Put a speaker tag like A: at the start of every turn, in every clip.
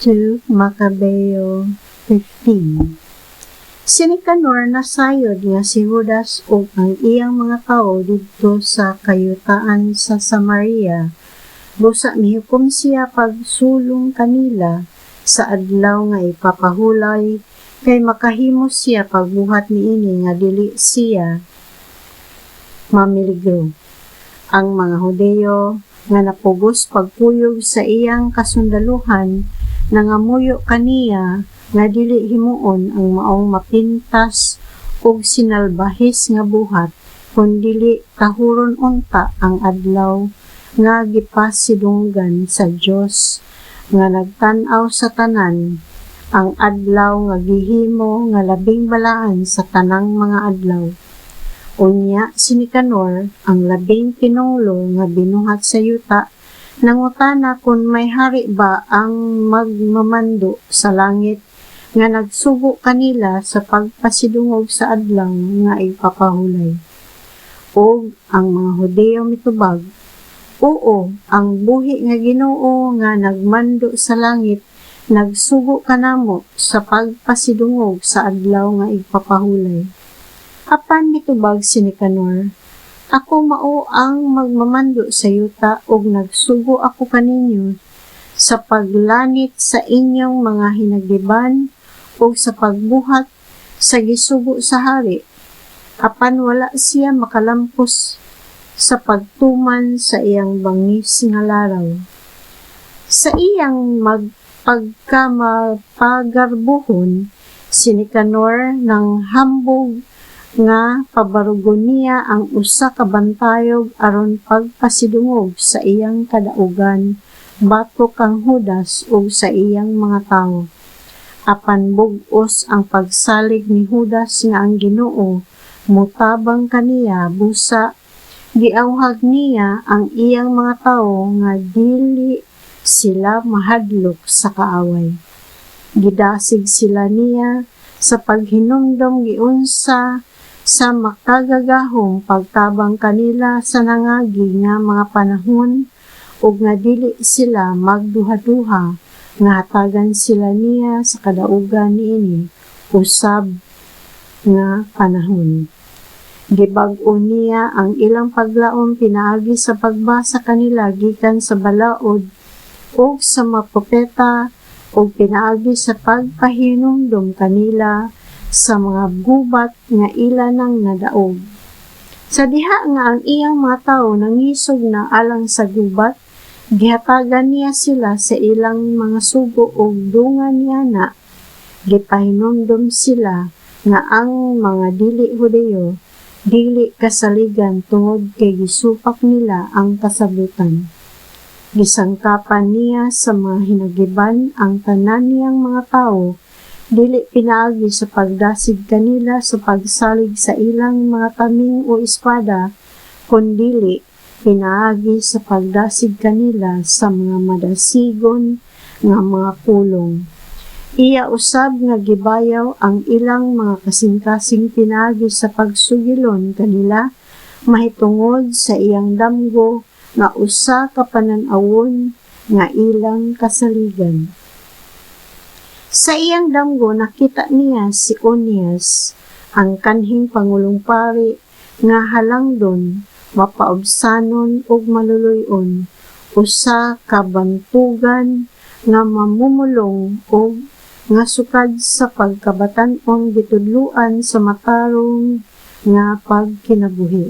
A: 2 Macabeo 15. Si Nicanor nasayod nga si Judas o ang iyang mga tao didto sa kayutaan sa Samaria. Busa mihukom siya pagsulong kanila sa adlaw nga ipapahulay kay makahimo siya pagbuhat niini nga dili siya mamiligro. Ang mga Hudeo nga napugos pagpuyog sa iyang kasundaluhan nangamuyo kaniya nga dili himuon ang maong mapintas ug sinalbahis nga buhat kun dili tahuron unta ang adlaw nga gipasidunggan sa Dios nga nagtan-aw sa tanan, ang adlaw nga gihimo nga labing balaan sa tanang mga adlaw. Unya si Nicanor ang labing pinunglo nga binuhat sa yuta nangutana kung may hari ba ang magmamando sa langit nga nagsugo kanila sa pagpasidungog sa adlaw nga ipapahulay. Og ang mga Hudeo mitubag, oo, ang buhi nga Ginoo nga nagmando sa langit nagsugo kanamo sa pagpasidungog sa adlaw nga ipapahulay. Apan mitubag si Nicanor, ako mao ang magmamando sa yuta ug nagsugo ako kaninyo sa paglanit sa inyong mga hinagiban ug sa pagbuhat sa gisugo sa hari. Apan wala siya makalampos sa pagtuman sa iyang bangis nga laraw. Sa iyang pagkapagarbuhon, si Nicanor nang hambog nga pabarugon niya ang usa ka bantayog aron pagpasidungog sa iyang kadaugan batok kang Judas ug sa iyang mga tawo. Apan bug-os ang pagsalig ni Judas nga ang Ginoo mutabang kaniya busa giawhag niya ang iyang mga tawo nga dili sila mahadlok sa kaaway. Gidasig sila niya sa paghinumdom giunsa sa makagagahong pagtabang kanila sa nangagi nga mga panahon ug nga dili sila magduha-duha nga hatagan sila niya sa kadaugan niini usab nga panahon. Gibag-o niya ang ilang paglaom pinaagi sa pagbasa kanila gikan sa balaod ug sa mga propeta ug pinaagi sa pagpahinumdom kanila sa mga gubat nga ila nang nadaog. Sa diha nga ang iyang mga tawo nangisog na alang sa gubat, gihatagan niya sila sa ilang mga sugo ug dungan niya na gipahinumdom sila nga ang mga dili Hudeo dili kasaligan tungod kay gisupak nila ang kasabutan. Gisangkapan niya sa mga hinagiban ang tanan niyang mga tawo, dili pinaagi sa pagdasig kanila sa pagsalig sa ilang mga taming o espada, kundili pinaagi sa pagdasig kanila sa mga madasigon nga mga pulong. Iya usab nga gibayaw ang ilang mga kasing-kasing pinaagi sa pagsugilon kanila mahitungod sa iyang damgo nga usa ka panan-awon nga ilang kasaligan. Sa iyang damgo nakita niya si Onias, ang kanhing pangulong pari nga halangdon, mapaobsanon ug maluluyon, usa ka bantugan nga mamumulong ug nga sukad sa pagkabatan-ong gitudluan sa matarong nga pagkinabuhi.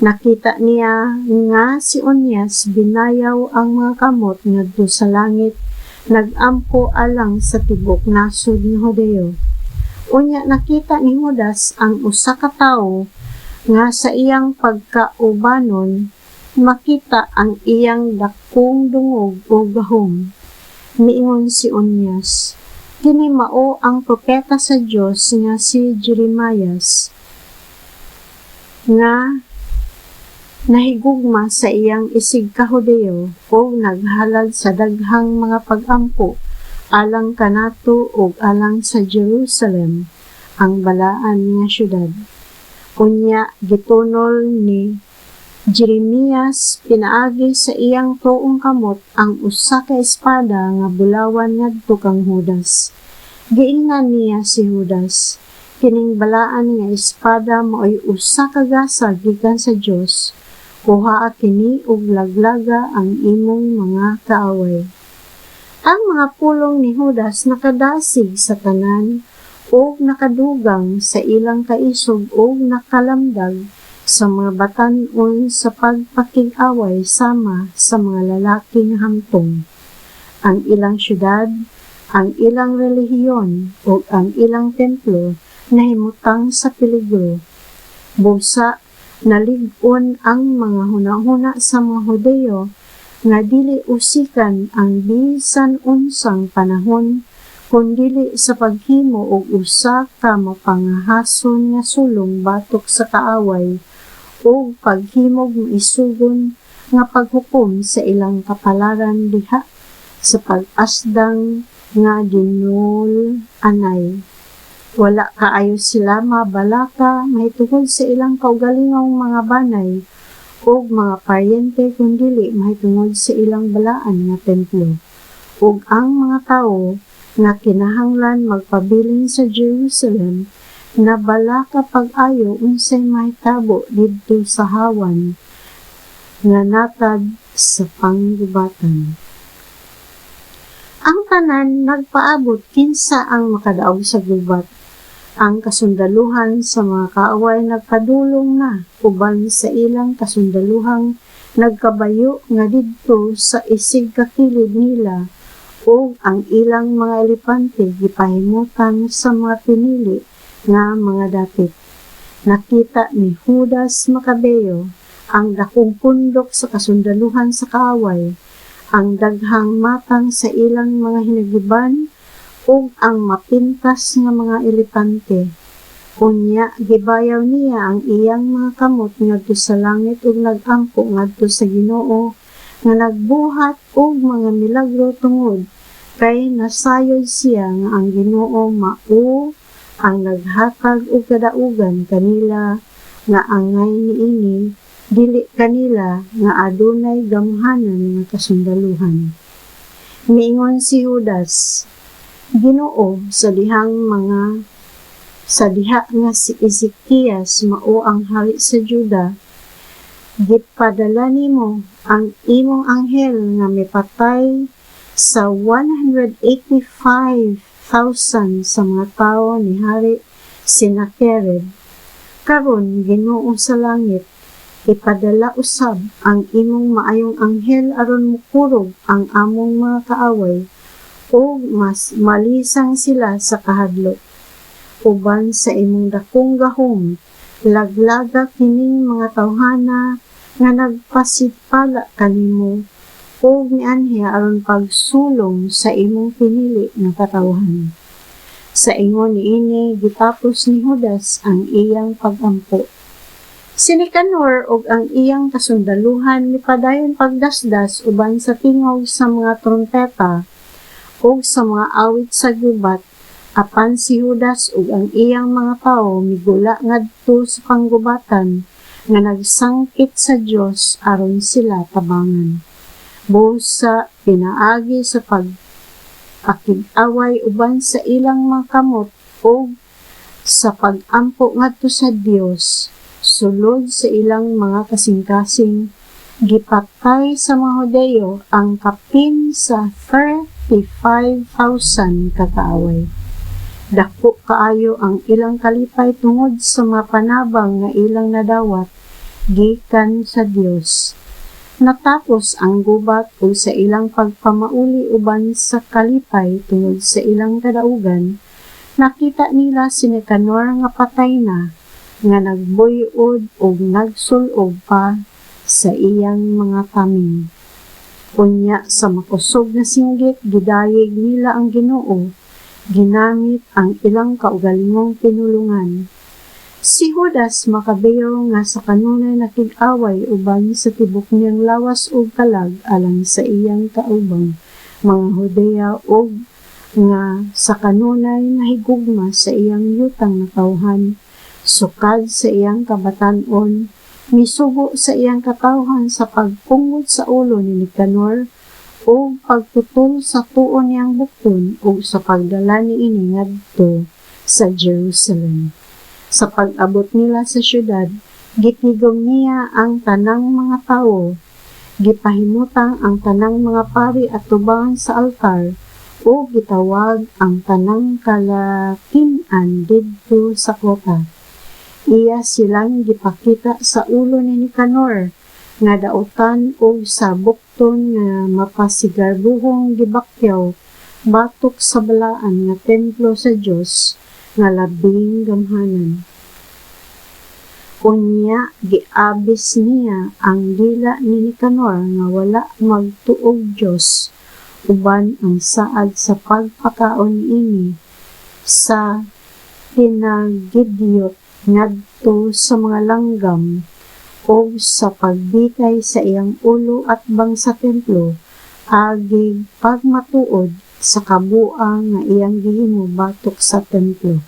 A: Nakita niya nga si Onias binayaw ang mga kamot ngadto sa langit, nagampo alang sa tibok nasod ni Hudeo. Unya nakita ni Judas ang usa ka tawo nga sa iyang pagkaubanon makita ang iyang dakong dungog o gahom. Miingon si Onias, kini mao ang propeta sa Dios nga si Jeremias nga nahigugma sa iyang isig ka Hudeo o naghalad sa daghang mga pag-ampo alang kanato ug alang sa Jerusalem, ang balaan nga syudad. Unya gitunol ni Jeremias pinaagi sa iyang tuong kamot ang usa ka espada nga bulawan ngadto kang Judas. Giingan niya si Judas, kining balaan nga espada maoy usa ka gasa gikan sa Dios. Kuhaa kini ug laglaga ang imong mga kaaway. Ang mga pulong ni Judas nakadasig sa tanan ug nakadugang sa ilang kaisog ug nakalamdag sa mga batan-on sa pagpakig-away sama sa mga lalaking hamtong. Ang ilang syudad, ang ilang relihiyon ug ang ilang templo nahimutang sa peligro. Busa nalig-on ang mga hunahuna sa mga Hudeyo nga dili usikan ang bisan unsang panahon kundili sa paghimo og usa ka mapangahason nga sulong batok sa kaaway ug paghimog maisugon nga paghukom sa ilang kapalaran diha sa pag-asdang nga dinul anay. Wala kaayo sila mabalaka mahitungod sa ilang kaugalingong mga banay ug mga paryente kundili mahitungod sa ilang balaan nga templo. Ug ang mga tawo nga kinahanglan magpabilin sa Jerusalem na balaka pag-ayo unsay mahitabo didto sa hawan nga natad sa panggubatan. Ang tanan nagpaabot kinsa ang makadaog sa gubat. Ang kasundaluhan sa mga kaaway nagpadulong na uban sa ilang kasundaluhang nagkabayo nga didto sa isig kakilid nila ug ang ilang mga elepante gipahimutan sa mga pinili nga mga dapit. Nakita ni Judas Macabeo ang dakong pundok sa kasundaluhan sa kaaway, ang daghang matang sa ilang mga hinagiban ug ang mapintas nga mga elepante. Unya gibayaw niya ang iyang mga kamot ngadto sa langit ug nagampo ngadto sa Ginoo nga nagbuhat og mga milagro tungod kay nasayod siya nga ang Ginoo mao ang naghatag og kadaugan kanila nga angay niini dili kanila nga adunay gamhanan nga kasundaluhan. Miingon si Judas, Ginoo, sa diha nga si Ezekias mao ang hari sa Juda, gipadala nimo ang imong anghel nga mipatay sa 185,000 sa mga tawo ni Hari Sennacherib. Karon, Ginoo sa langit, ipadala usab ang imong maayong anghel aron mukurog ang among mga kaaway o mas malisang sila sa kahadlok. Uban sa imong dakong gahom, laglaga kining mga tawhana nga nagpasipala kanimo o mianhi aron pagsulong sa imong pinili nga katawhan. Sa ingon niini gitapos ni Judas ang iyang pagampo. Si Nicanor ug ang iyang kasundaluhan nipadayon pagdasdas uban sa tingog sa mga trompeta ug sa mga awit sa gubat, apan si Judas ug ang iyang mga tawo migula ngadto sa panggubatan nga nagsangkit sa Dios aron sila tabangan. Busa pinaagi sa pagpakig-away uban sa ilang mga kamot ug sa pag-ampo ngadto sa Dios, sulod sa ilang mga kasing-kasing, gipatay sa mga Hudeyo ang kapin sa 35,000 kakaaway. Dako kaayo ang ilang kalipay tungod sa mga panabang nga ilang nadawat gikan sa Dios. Natapos ang gubat o sa ilang pagpamauli uban sa kalipay tungod sa ilang kadaugan, nakita nila si Nicanor nga patay na, nga nagbuyod o nagsulob pa sa iyang mga kaming. Unya sa makusog na singgit, gidayeg nila ang Ginoo, ginamit ang ilang kaugalingong pinulungan. Si Judas Macabeo nga sa kanunay nakig-away uban sa tibok niyang lawas ug kalag alang sa iyang kaubang mga Hudeya ug nga sa kanunay nahigugma sa iyang yutang na tawhan sukad sa iyang kabatan-on misugo sa iyang katawhan sa pagpungod sa ulo ni Nicanor o pagputol sa tuon niyang bukton o sa pagdala niini ngadto sa Jerusalem. Sa pag-abot nila sa syudad, gitigom niya ang tanang mga tao, gipahimutang ang tanang mga pari at tubangan sa altar, o gitawag ang tanang kalakin-an didto sa kota. Iya silang gipakita sa ulo ni Nicanor, nga dautan o sa bukton nga mapasigarbuhong gibakyaw, batok sa balaan nga templo sa Dios nga labing gamhanan. Unya, giabis niya ang dila ni Nicanor nga wala magtuog Dios, uban ang saad sa pagpakaon ini sa pinagidyot ngadto sa mga langgam o sa pagbitay sa iyang ulo at bang sa templo, agig pagmatuod sa kabuang nga iyang gihimo batok sa templo.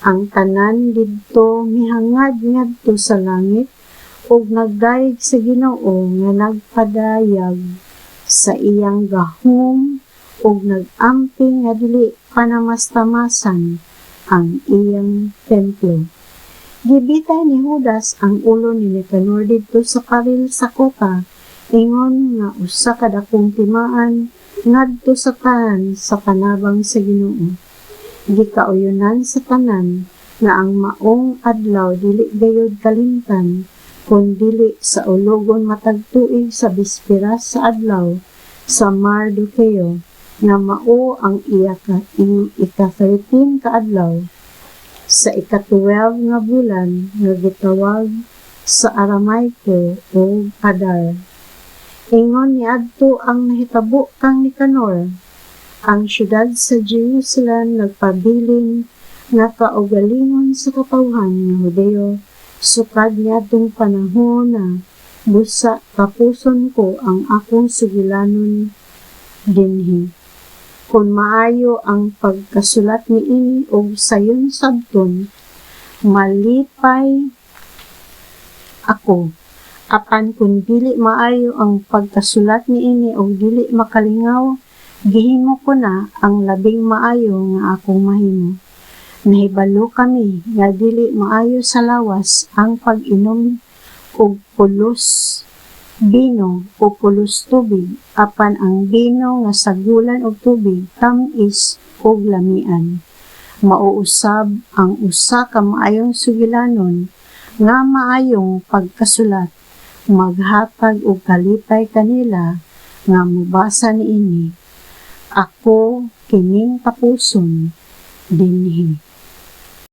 A: Ang tanan didto mihangad ngadto sa langit ug nagdayeg sa Ginoo nga nagpadayag sa iyang gahom ug nag-amping nga dili panamastamasan ang iyang templo. Gibitay ni Judas ang ulo ni Nicanor didto sa karil sa kota, ingon nga usa ka dakong timaan ngadto sa tanan sa panabang sa Ginoo. Gikauyonan sa tanan nga ang maong adlaw dili gayud kalimtan, kun dili sa ulogon matag tuig sa bisperas sa adlaw sa Mardukeo, nga mao ang ika-13 ka adlaw sa ika-12 nga bulan nga gitawag sa Aramaico o Adar. Ingon niadto ang nahitabo kang Nicanor, ang syudad sa Jerusalem nagpabilin nga kaugalingon sa katawhan nga Hudeo, sukad niadtong panahon na busa tapuson ko ang akong sugilanon dinhi. Kung maayo ang pagkasulat niini og sayon sabton, malipay ako. Apan kung dili maayo ang pagkasulat niini og dili makalingaw, gihimo ko na ang labing maayo nga akong mahimo. Nahibalo kami nga dili maayo sa lawas ang pag-inom og pulos bino o pulos tubig, apan ang bino nga sagulan og tubig tamis og lamian. Mauusab ang usa ka maayong sugilanon nga maayong pagkasulat, maghatag og kalipay kanila nga mubasa niini. Ako kining tapuson dinhi.